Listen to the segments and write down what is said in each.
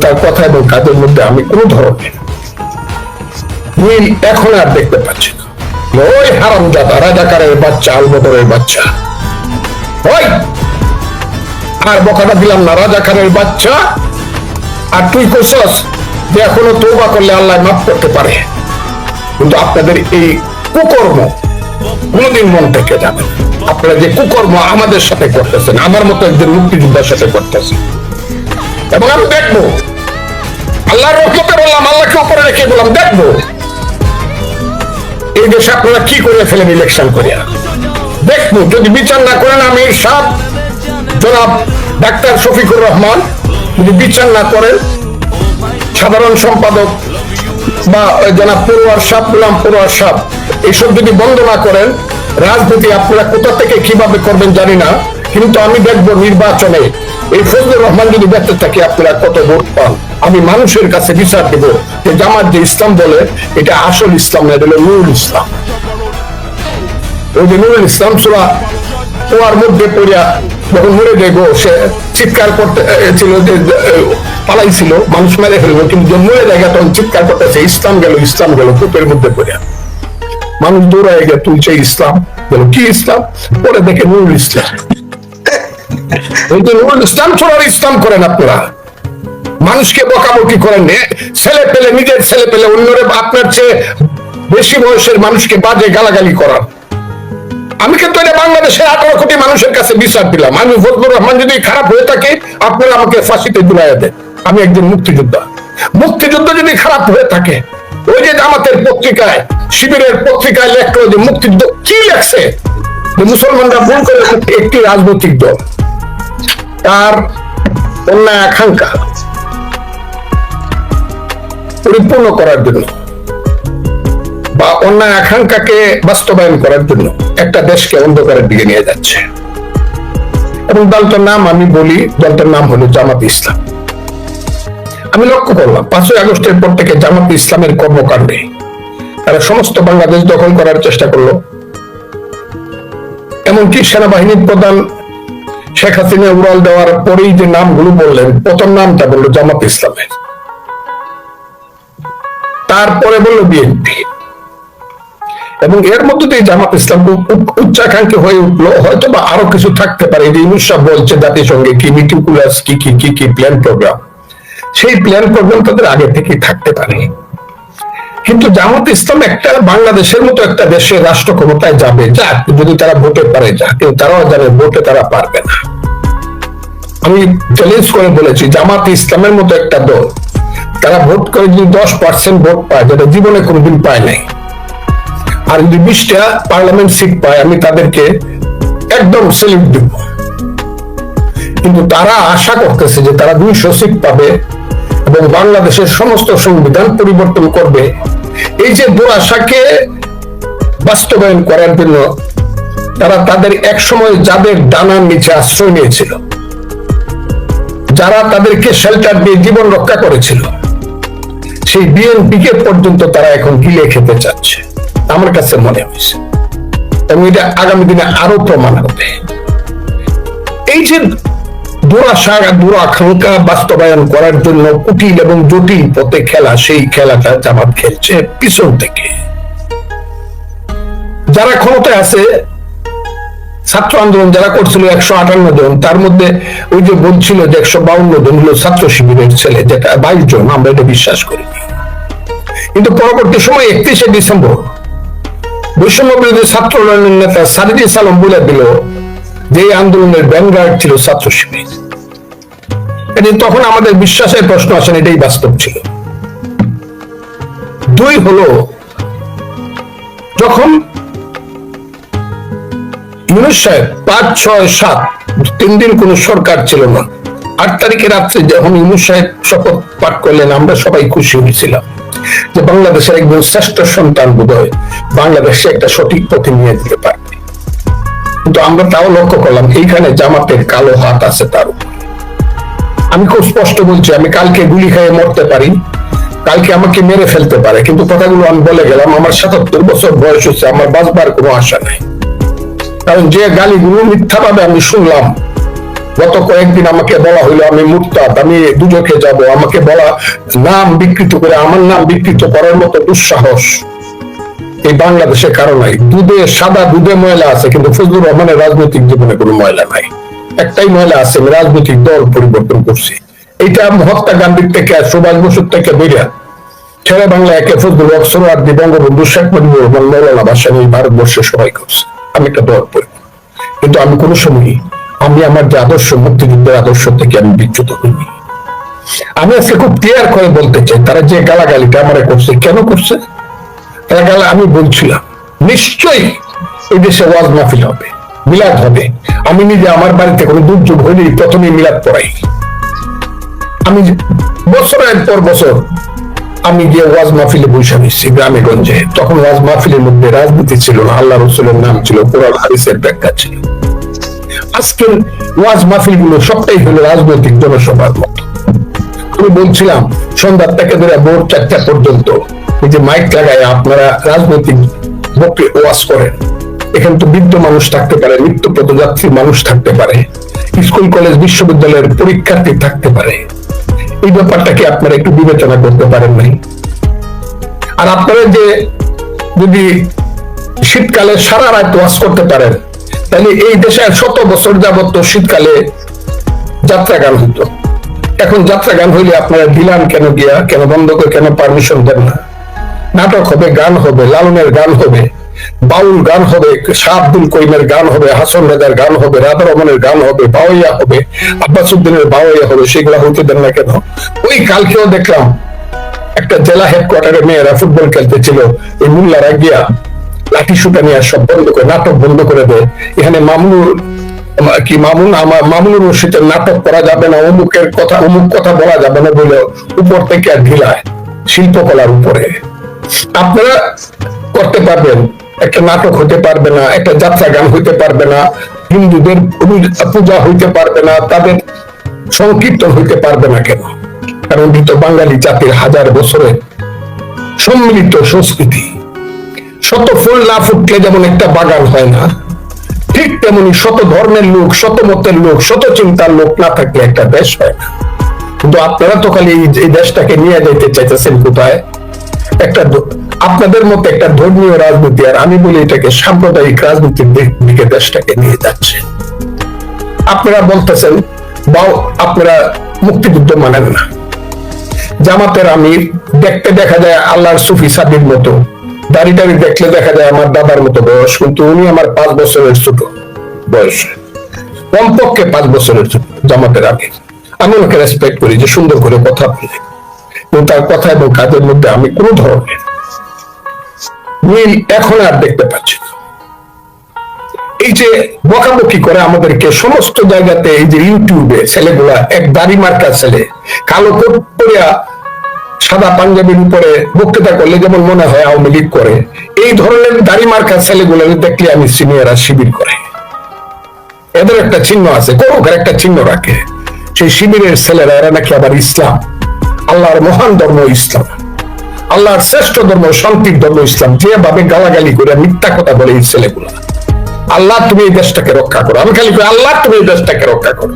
তার কথা এবং কাজের মধ্যে আমি কোন ধরনের মিল এখন আর দেখতে পাচ্ছি না। ওই হারামজাদা রাজাকারের বাচ্চা, আলবদরের বাচ্চা, ওই আর বকাটা দিলাম না, রাজাকারের বাচ্চা। আর তুই কইছস যে এখনো তওবা করলে আল্লাহ মাফ করতে পারে, কিন্তু আপনাদের এই কুকর্ম কোনদিন মন থেকে যাবে। আপনারা যে কুকর্ম আমাদের সাথে করতেছেন, আমার মতো একজন মুক্তিযোদ্ধার সাথে করতেছেন, এবং আমি দেখবো, আল্লাহর রহমতে বললাম, আল্লাহকে উপরে রেখে বললাম, দেখবো এই দেশে আপনারা কি করে ফেলেন ইলেকশন করিয়া। দেখবো যদি বিচার না করেন, আমি সাহেব জনাব ডাক্তার শফিকুর রহমান যদি বিচার না করেন, সাধারণ সম্পাদক বা জনাব পড়ুয়ার সাহেব, গোলাম পড়ুয়ার সাহেব এইসব যদি বন্ধ না করেন, রাজনীতি আপনারা কোথা থেকে কিভাবে করবেন জানি না, কিন্তু আমি দেখবো নির্বাচনে এই ফজলুর রহমান যদি বেঁচে থাকে আপনারা কত ভোট পান। আমি মানুষের কাছে বিচার দেব যে জামাত যে ইসলাম বলে এটা আসল ইসলাম না, এটা হলো নুরুল ইসলাম। ওই যে নুরুল ইসলাম সূরা কুয়ার মধ্যে পড়িয়া যখন মরে যাইব, সে চিৎকার করতে ছিল যে পালাইছিল, মানুষ মেরে ফেলবো, কিন্তু যে মরে জায়গা তখন চিৎকার করতেছে ইসলাম গেল, ইসলাম গেল, কূপের মধ্যে পড়িয়া মানুষ দৌড়ায় গিয়ে তুলছে ইসলাম গেল, কি ইসলাম? পরে দেখে নুরুল ইসলাম। নুরুল ইসলাম ছোড়ার ইসলাম করেন আপনারা, মানুষকে বকাবকি করেন, ছেলে পেলে, নিজের ছেলে পেলে অন্যরে আপনার চেয়ে বেশি বয়সের মানুষকে বাজে গালাগালি করার। আমি কিন্তু এটা বাংলাদেশের 18 কোটি মানুষের কাছে বিচার দিলাম। আমি ফজলুর রহমান যদি খারাপ হয়ে থাকে, আপনারা আমাকে ফাঁসিতে ঝুলাইয়া দেন। আমি একজন মুক্তিযোদ্ধা, মুক্তিযুদ্ধ যদি খারাপ হয়ে থাকে, ওই যে জামাতের পত্রিকায়, শিবিরের পত্রিকায় লেখলো যে মুক্তিযুদ্ধ, কি লেখছে যে মুসলমানরা ভুল করে একটি রাজনৈতিক দল তার অন্যায় আকাঙ্ক্ষা পরিপূর্ণ করার জন্য বা অন্যায় আকাঙ্ক্ষাকে বাস্তবায়ন করার জন্য একটা দেশকে অন্ধকারের দিকে নিয়ে যাচ্ছে। এবং দলটার নাম আমি বলি, দলটার নাম হলো জামাত ইসলাম। আমি লক্ষ্য করলাম 5ই আগস্টের পর থেকে জামাত ইসলামের কর্মকাণ্ডে তারা সমস্ত বাংলাদেশ দখল করার চেষ্টা করলো। এমনকি সেনাবাহিনীর প্রধান শেখ হাসিনা উড়াল দেওয়ার পরেই যে নামগুলো বললেন, প্রথম নামটা বললো জামাত ইসলামের, তারপরে বললো বিএনপি, এবং এর মধ্যে দিয়ে জামাত ইসলাম উচ্চাকাঙ্ক্ষী হয়ে উঠলো। হয়তো বা আরো কিছু থাকতে পারে, যে ইউনূস সাহেব বলছে জাতিসংঘে কি মিটিকুলাস কি প্ল্যান প্রোগ্রাম, সেই প্ল্যান প্রোগ্রাম তাদের আগে থেকে থাকতে পারে। কিন্তু জামাত ইসলাম একটা বাংলাদেশের মতো একটা দেশের রাষ্ট্র ক্ষমতায় যাবে, যাক যদি তারা ভোটে পারে, যা, কিন্তু তারাও জানে ভোটে তারা পারবে না। আমি চ্যালেঞ্জ করে বলেছি, জামাত ইসলামের মতো একটা দল তারা ভোট করে যদি 10% ভোট পায়, যেটা জীবনে কোনোদিন পায় নাই, আর যদি 20টা পার্লামেন্ট সিট পায়, আমি তাদেরকে একদম সেলিউট দিব। কিন্তু তারা আশা করতেছে যে তারা 200 সিট পাবে এবং বাংলাদেশের সমস্ত সংবিধান পরিবর্তন করবে। এই যে দুরাশাকে বাস্তবায়ন করার জন্য তারা তাদের এক সময় যাদের ডানার নিচে আশ্রয় নিয়েছিল, যারা তাদেরকে শেল্টার দিয়ে জীবন রক্ষা করেছিল, সেই বিএনপিকে পর্যন্ত তারা এখন গিলে খেতে চাচ্ছে, আমার কাছে মনে হয়েছে। এবং এটা আগামী দিনে আরো প্রমাণ হবে। এই যে দুরাশা, দুরাকাঙ্ক্ষা বাস্তবায়ন করার জন্য কুটিল এবং জটিল পথে খেলা, সেই খেলাটা জামাত খেলছে পিছন থেকে। যারা ক্ষমতায় আছে, ছাত্র আন্দোলন যারা করছিল 158 জন, তার মধ্যে ওই যে বলছিল যে 152 জন হলো ছাত্র শিবিরের ছেলে, যেটা 22 জন, আমরা এটা বিশ্বাস করি। কিন্তু পরবর্তী সময় 31শে ডিসেম্বর বৈষম্য বিরোধী ছাত্র আন্দোলনের নেতা সাদিক সালাম বলে দিল যে এই আন্দোলনের ভ্যানগার্ড ছিল ছাত্র শিবির। তখন আমাদের বিশ্বাসের প্রশ্ন আসেন, এটাই বাস্তব ছিল। 2 হলো, যখন ইউনূস সাহেব 5, 6, 7 3 দিন কোন সরকার ছিল না, 8 তারিখে রাত্রে যখন ইউনূস সাহেব শপথ পাঠ করলেন, আমরা সবাই খুশি হয়েছিলাম যে বাংলাদেশের একজন শ্রেষ্ঠ সন্তান বোধহয় বাংলাদেশে একটা সঠিক পথে নিয়ে দিতে পারবে। কিন্তু আমরা তাও লক্ষ্য করলাম এইখানে জামাতের কালো হাত আছে তার উপর। আমি খুব স্পষ্ট বলছি, আমি কালকে গুলি খেয়ে মরতে পারি, কালকে আমাকে মেরে ফেলতে পারে, কিন্তু কথাগুলো আমি বলে গেলাম। আমার 77 বছর বয়স হচ্ছে, আমার বাঁচবার কোনো আশা নাই। কারণ যে গালিগুলো মিথ্যাভাবে আমি শুনলাম, গত কয়েকদিন আমাকে বলা হইলো আমি মুরতাদ, আমি দুজকে যাব, আমাকে বলা নাম বিকৃত করে আমার নাম বিকৃত করার মতো দুঃসাহস এই বাংলাদেশে কারো নাই। দুধে সাদা দুধে ময়লা আছে, কিন্তু ফজলুর রহমানের রাজনৈতিক জীবনে কোনো ময়লা নাই। একটাই ময়লা আছে, আমি রাজনৈতিক দল পরিবর্তন করছি। এইটা মহাত্মা গান্ধীর থেকে সুভাষ বসুর থেকে বেরিয়া ছেড়ে বাংলা একে ফজলুল হক সোহরাওয়ার্দী, বঙ্গবন্ধু শেখ মুজিবুর রহমান, মৌলানা ভাসানী ভারতবর্ষে সবাই করছে। আমি একটা দল পড়ি, কিন্তু আমি কোনো সময় আমি আমার যে আদর্শ মুক্তিযুদ্ধের আদর্শ থেকে আমি বিচ্যুত হইনি। আমি আজকে খুব ক্লিয়ার করে বলতে চাই, তারা যে গালাগালিটা আমার করছে, কেন করছে? আমি বলছিলাম নিশ্চয়ই এই দেশে ওয়াজ মাহফিল হবে, মিলাদ হবে। আমি নিজে আমার বাড়িতে কোনো দুর্যোগ হইলেই প্রথমে মিলাদ পড়াই। আমি বছরের পর বছর আমি গিয়ে ওয়াজ মাহফিলে বসে নিচ্ছি গ্রামে গঞ্জে। তখন ওয়াজ মাহফিলের মধ্যে রাজনীতি ছিল না, আল্লাহ রসুলের নাম ছিল, কোরআন হাদিসের ব্যাখ্যা ছিল। আজকের ওয়াজ মাহফিল গুলো সবটাই হলো রাজনৈতিক জনসভার মতো। আমি বলছিলাম সন্ধ্যা থেকে ধরে ভোর 4টা পর্যন্ত এই যে মাইক লাগায় আপনারা রাজনৈতিক বক্তব্য ওয়াজ করেন। এখানে তো বৃদ্ধ মানুষ থাকতে পারে, নিত্য পদযাত্রী মানুষ থাকতে পারে, স্কুল কলেজ বিশ্ববিদ্যালয়ের পরীক্ষার্থী থাকতে পারে। এই ব্যাপারটাকে আপনারা একটু বিবেচনা করতে পারেন নাই? আর আপনারা যে যদি শীতকালে সারা রাত ওয়াজ করতে পারেন, তাহলে এই দেশে 100 বছর যাবত শীতকালে যাত্রা গান হইতো। এখন যাত্রা গান হইলে আপনারা দিলাম কেন, গিয়া কেন বন্ধ করে, কেন পারমিশন দেন না? নাটক হবে, গান হবে, লালনের গান হবে, বাউল গান হবে, শাহ আব্দুল করিমের গান হবে, হাসান রাজার গান হবে, রাধা রমনের গান হবে, বাওয়াইয়া হবে, আব্বাস উদ্দিনের বাওয়াইয়া হবে, সেগুলা হইতে দেন না কেন? ওই কালকেও দেখলাম একটা জেলা হেডকোয়ার্টারে মেয়েরা ফুটবল খেলতেছিল, এই মুল্লারা গিয়া লাঠি সুটা নিয়ে সব বন্ধ করে, নাটক বন্ধ করে দেয়। এখানে মামুনুর রশিদের নাটক করা যাবে না, অমুক কথা বলা যাবে না বলে উপর থেকে ঢিলায় শিল্পকলার উপরে। আপনারা করতে পারবেন, একটা নাটক হতে পারবে না, একটা যাত্রা গান হইতে পারবে না, হিন্দুদের পূজা হইতে পারবে না, তাদের সংকীর্তন হইতে পারবে না কেন? কারণ মৃত বাঙালি জাতির হাজার বছরের সম্মিলিত সংস্কৃতি। শত ফুল না ফুটলে যেমন একটা বাগান হয় না, ঠিক তেমনি শত ধর্মের লোক, শত মতের লোক, শত চিন্তার লোক না থাকলে একটা দেশ হয় না। কিন্তু আপনারা তো খালি এই দেশটাকে নিয়ে যেতে চাইতেছেন কোথায়? একটা আপনাদের মতো একটা ধর্মীয় রাজনীতি, আর আমি বলি এটাকে সাম্প্রদায়িক রাজনীতির দিকে দেশটাকে নিয়ে যাচ্ছে। আপনারা বলতেছেন আপনারা মুক্তিযুদ্ধ মানেন না। জামাতের আমির দেখতে দেখা যায় আল্লাহর সুফি সাবির মতো, দাড়ি দেখলে দেখা যায় আমার দাদার মতো বয়স, কিন্তু উনি আমার 5 বছরের ছোট বয়স, কমপক্ষে 5 বছরের ছোট জামাতের আমির। আমি ওনাকে রেসপেক্ট করি যে সুন্দর করে কথা বলে, কিন্তু তার কথা এবং কাজের মধ্যে আমি কোন ধরনের মিল এখন আর দেখতে পাচ্ছি না। এই যে বকাবকি করে আমাদেরকে সমস্ত জায়গাতে, এই যে ইউটিউবে ছেলেগুলা, এক দাড়ি মার্কা ছেলে কালো কোট পরিয়া সাদা পাঞ্জাবির উপরে বক্তৃতা করলে যেমন মনে হয় আওয়ামী লীগ করে, এই ধরনের দাড়ি মার্কা ছেলেগুলো দেখলে আমি সিনিয়ররা শিবির করে। এদের একটা চিহ্ন আছে, কোন একটা চিহ্ন রাখে, সেই শিবিরের ছেলেরা, এরা নাকি আবার ইসলাম, আল্লাহর মহান ধর্ম ইসলাম, আল্লাহর শ্রেষ্ঠ ধর্ম, শান্তির ধর্ম ইসলাম, যেভাবে গালাগালি করে মিথ্যা কথা বলে এই ছেলেগুলা। আল্লাহ তুমি এই দেশটাকে রক্ষা করো, আমি খালি করি আল্লাহ তুমি এই দেশটাকে রক্ষা করো।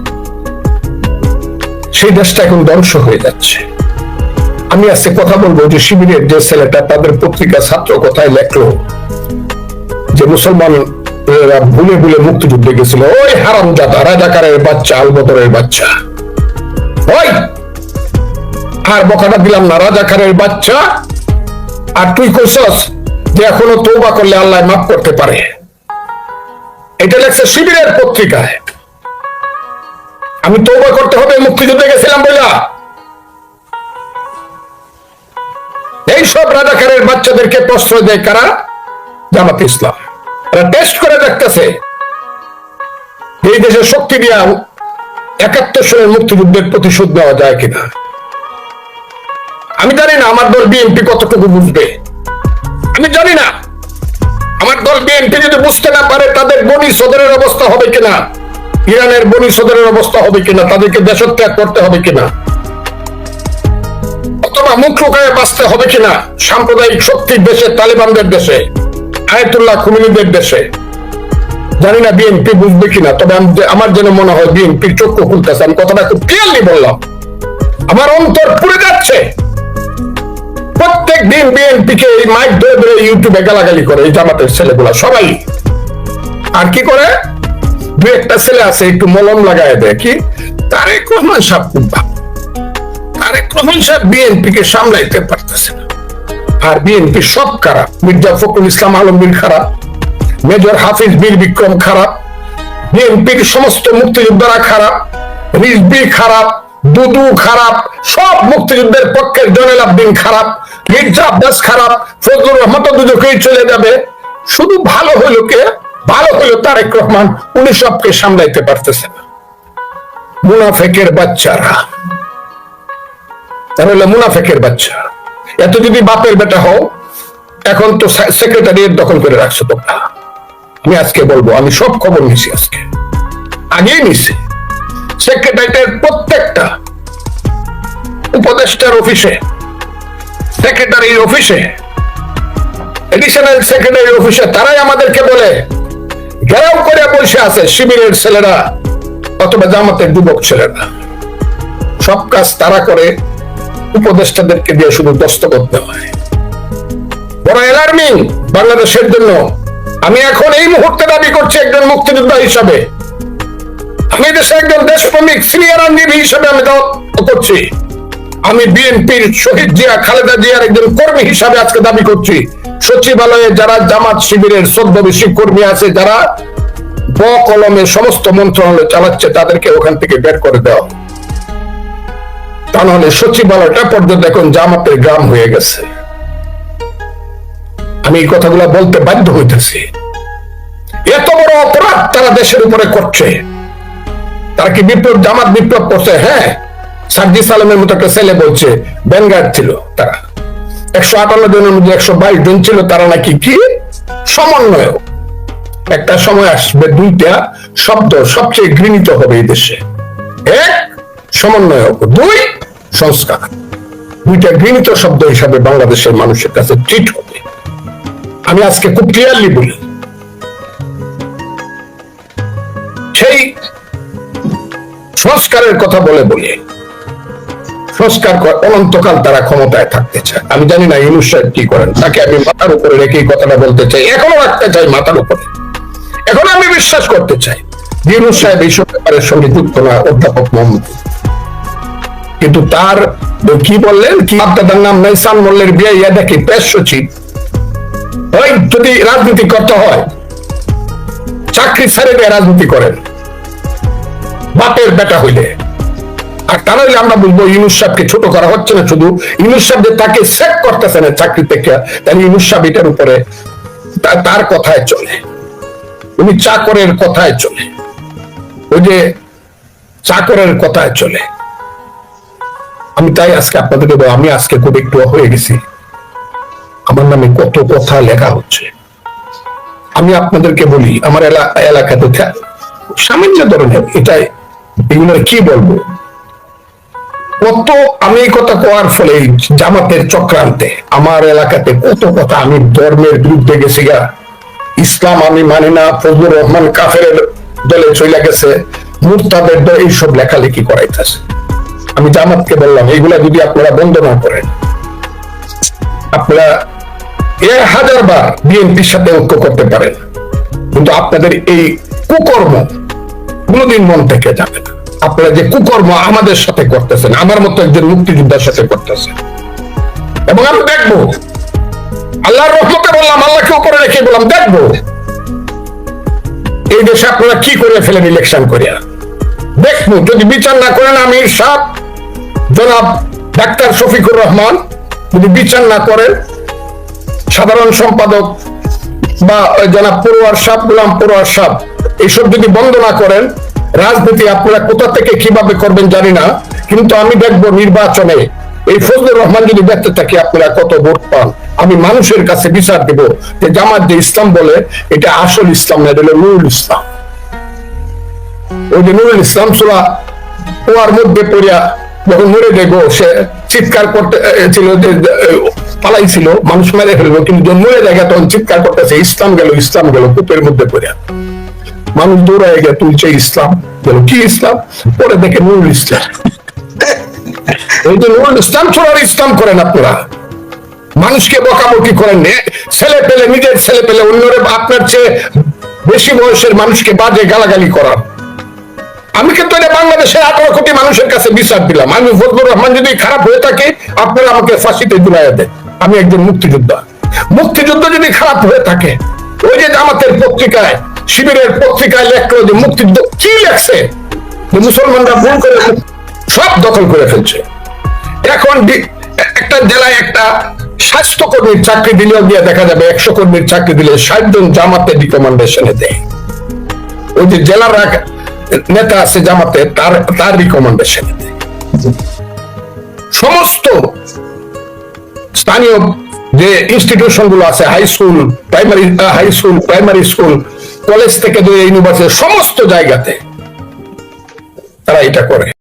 সেই দেশটা এখন ধ্বংস হয়ে যাচ্ছে। আমি আজকে কথা বলবো যে শিবিরের যে ছেলেটা তাদের পত্রিকা ছাত্র কথায় লেখলো যে মুসলমান ভুলে ভুলে মুক্তিযুদ্ধে গেছিল, ওই হারামজাদা রাজাকারের বাচ্চা, আলবদরের বাচ্চা, ওই আর বকাটা দিলাম না, রাজাকারের বাচ্চা। আর তুই কইছস যে এখনো তওবা করলে আল্লাহ মাফ করতে পারে। এটা লেখছে শিবিরের পত্রিকায়। আমি তওবা করতে হবে মুক্তিযুদ্ধে গেছিলাম বইলা? এইসব রাজাকারের বাচ্চাদেরকে প্রশ্রয় দেয় কারা? জামাত ইসলাম। এরা টেস্ট করে দেখতেছে এই দেশের শক্তি দিয়া 71 সালের মুক্তিযুদ্ধের প্রতিশোধ নেওয়া যায় কিনা। আমি জানি না আমার দল বিএনপি কতটুকু বুঝবে, আমি জানি না। আমার দল বিএনপি যদি বুঝতে না পারে তাদের বনি সদরের অবস্থা হবে কিনা, ইরানের বনি সদরের অবস্থা হবে কিনা, তাদেরকে দেশত্যাগ করতে হবে কিনা, অথবা মুখ লুকায়ে বাঁচতে হবে কিনা সাম্প্রদায়িক শক্তির দেশে, তালেবানদের দেশে, আয়াতুল্লাহ খুমেনিদের দেশে। জানি না বিএনপি বুঝবে কিনা, তবে আমার যেন মনে হয় বিএনপির চক্ষু খুলতেছে। আমি কথাটা খুব ক্লিয়ারলি বললাম, আমার অন্তর পুড়ে যাচ্ছে। প্রত্যেক দিন বিএনপি কে এই মাইক ধরে ধরে ইউটিউবে গালাগালি করে এই জামাতের ছেলেগুলা সবাই। আর কি করে, দু একটা ছেলে আছে একটু মলম লাগায় দেয়, কি তারেক রহমান সাহেব খুব ভালো, তারেক রহমান সাহেব বিএনপি কে সামলাইতে পারতেছে না। আর বিএনপি সব খারাপ, মির্জা ফখরুল ইসলাম আলমগীর খারাপ, মেজর হাফিজ বীর বিক্রম খারাপ, বিএনপির সমস্ত মুক্তিযোদ্ধারা খারাপ, রিজভী খারাপ, দুদু খারাপ, সব মুক্তিযুদ্ধের পক্ষের জয়নাল আবদিন খারাপ, মির্জা আব্বাস খারাপ, ফজলুর রহমান তো দুদকেই চলে যাবে। শুধু ভালো হইলো কে? ভালো হইলো তারেক রহমান, উনি সবকে সামলাইতে পারতেছে না। মুনাফেকের বাচ্চারা, তাহলে মুনাফেকের বাচ্চা। এত যদি বাপের বেটা হও, এখন তো সেক্রেটারিয়েট দখল করে রাখছো তোমরা। আমি আজকে বলবো, আমি সব খবর নিছি, আজকে আগেই নিছি। সেক্রেটারিয়েটের প্রত্যেকটা উপদেষ্টার অফিসে, সেক্রেটারির অফিসে, এডিশনাল সেক্রেটারির অফিসে তারাই আমাদেরকে বলে ঘেরাও করে বসে আছে শিবিরের ছেলেরা অথবা জামাতের যুবক ছেলেরা। সব কাজ তারা করে, উপদেষ্টাদেরকে দিয়ে শুধু দস্তখত দেওয়া হয়। বড় অ্যালার্মিং বাংলাদেশের জন্য। আমি এখন এই মুহূর্তে দাবি করছি একজন মুক্তিযোদ্ধা হিসাবে, আমি দেশে একজন দেশপ্রেমিক সিনিয়র আইনজীবী হিসাবে আমি দাবি করছি। আমি বিএনপির শহীদ জিয়া খালেদা জিয়ার একজন কর্মী হিসাবে আজকে দাবি করছি, সচিবালয়ে যারা জামাত শিবিরের ছদ্মবেশী কর্মী আছে, যারা কলমে সমস্ত মন্ত্রণালয় চালাচ্ছে, তাদেরকে ওখান থেকে বের করে দেওয়া। তা নাহলে সচিবালয়টা পর্যন্ত এখন জামাতের গ্রাম হয়ে গেছে। আমি এই কথাগুলো বলতে বাধ্য হইতেছি। এত বড় অপরাধ তারা দেশের উপরে করছে। তারা কি বিপ্লব, জামাত বিপ্লব করছে? হ্যাঁ, সার্জিস আলমের মতো একটা ছেলে বলছে ব্যানগার্ড ছিল তারা, 158 জনের মধ্যে 122 জন ছিল তারা নাকি কি সমন্বয়। একটা সময় আসবে দুইটা শব্দ সবচেয়ে ঘৃণিত হবে এই দেশে, এক সমন্বয়ক, দুই সংস্কার। দুইটা ঘৃণিত শব্দ হিসাবে বাংলাদেশের মানুষের কাছে ট্রিট হবে। আমি আজকে খুব ক্লিয়ারলি বলি, সেই সংস্কারের কথা বলে বলে সংস্কার অনন্তকাল তারা ক্ষমতায় থাকতে চায়। আমি জানি না ইউনূস সাহেব কি করেন, তাকে আমি মাথার উপরে রেখে কথাটা বলতে চাই, এখনো রাখতে চাই মাথার উপরে। এখন আমি বিশ্বাস করতে চাই ইউনূস সাহেব এইসব ব্যাপারের সঙ্গে যুক্ত না, অধ্যাপক মোহাম্মদ। কিন্তু তার কি বললেন, কি আপনার নাম নাইসান মোল্লের বিয়ে ইয়া দেখি প্রেস সচিব, ওই যদি রাজনীতি করতে হয় চাকরি ছেড়ে দিয়ে রাজনীতি করেন বাপের বেটা হইলে। আর তারা হইলে আমরা বলবো ইউনূস সাহেবকে ছোট করা হচ্ছে না, শুধু ইউনূস সাহেব যে তাকে সেট করতেছে না চাকরি থেকে, তাহলে ইউনূস সাহেব এটার উপরে তার কথায় চলে, উনি চাকরের কথায় চলে, ওই যে চাকরের কথায় চলে। আমি তাই আজকে আপনাদেরকে বলবো, আমি আজকে খুব একটু হয়ে গেছি, আমার নামে কত কথা লেখা হচ্ছে। আমি আপনাদেরকে বলি, আমার এলাকাতে সামান্য ধরনের এটাই, এগুলো কি বলবো, কত আমি এই কথা কোয়ার ফলে জামাতের চক্রান্তে আমার এলাকাতে কত কথা, আমি ধর্মের বিরুদ্ধে গেছি গা, ইসলাম আমি মানি না, ফজলুর রহমান কাফের দলে চলে গেছে, মুরতাদের দলে, এইসব লেখালেখি করাইতেছে। আমি জামাতকে বললাম, এইগুলা যদি আপনারা বন্ধ না করেন, আপনারা 1000 বার বিএনপির সাথে ঐক্য করতে পারেন, কিন্তু আপনাদের এই কুকর্ম কোনদিন মন থেকে যাবে না। আপনারা যে কুকর্ম আমাদের সাথে করতেছেন, আমার মতো একজন মুক্তিযোদ্ধার সাথে করতেছেন, এবং আমি দেখবো, আল্লাহর রহমতে বললাম, আল্লাহকে উপরে রেখে বললাম, দেখবো এই দেশে আপনারা কি করে ফেলেন ইলেকশন করিয়া। দেখবো যদি বিচার না করেন, আমির সাহেব জনাব ডাক্তার শফিকুর রহমান যদি বিচার না করেন, সাধারণ সম্পাদক বা জনাব পড়ুয়ার সাহেব, গোলাম পড়ুয়ার সাহেব, এইসব যদি বন্ধ না করেন, রাজনীতি আপনারা কোথা থেকে কিভাবে করবেন জানি না, কিন্তু আমি দেখবো নির্বাচনে এই ফজলুর রহমান যদি দেখতে থাকি আপনারা কত ভোট পান। আমি মানুষের কাছে বিচার দেব যে জামাত যে ইসলাম বলে এটা আসল ইসলাম না, এটা হলো নুরুল ইসলাম। ওই যে নুরুল ইসলাম সূরা কুয়ার মধ্যে পড়িয়া যখন মরে যাবো, সে চিৎকার করতে ছিল যে পালাইছিল, মানুষ মেরে ফেলবো, কিন্তু মরে জায়গা তখন চিৎকার করতেছে ইসলাম গেল, ইসলাম গেল, কূপের মধ্যে পড়িয়া। মানুষ দৌড়ায় গিয়ে তুলছে ইসলাম, কি ইসলাম, পরে দেখে নুরুল ইসলাম। এই যে নুরুল ইসলাম ছোড়ার ইসলাম করেন আপনারা, মানুষকে বকাবকি করেন, ছেলে পেলে, নিজের ছেলে পেলে অন্যরে আপনার চেয়ে বেশি বয়সের মানুষকে বাজে গালাগালি করার। আমি কিন্তু এটা বাংলাদেশের 18 কোটি মানুষের কাছে বিচার দিলাম। আমি ফজলুর রহমান যদি খারাপ হয়ে থাকে, আপনারা আমাকে ফাঁসিতে ঝুলাইয়া দেন। আমি একজন মুক্তিযোদ্ধা, মুক্তিযুদ্ধ যদি খারাপ হয়ে থাকে, ওই যে জামাতের পত্রিকায়, শিবিরের পত্রিকায় লেখলো যে মুক্তিযুদ্ধ, কি লেখছে যে মুসলমানরা ভুল করে সব দখল করে ফেলছে। এখন একটা জেলায় একটা স্বাস্থ্য কর্মীর চাকরি দিলেও গিয়ে দেখা যাবে 100 কর্মীর চাকরি দিলে 60 জন জামাতে রিকমেন্ডেশনে দেয়। ওই যে জেলার নেতা আছে জামাতে, তার রিকমেন্ডেশনে দেয়। সমস্ত স্থানীয় যে ইনস্টিটিউশন গুলো আছে, high school, primary school, college থেকে ইউনিভার্সিটি, সমস্ত জায়গাতে তারা এটা করে।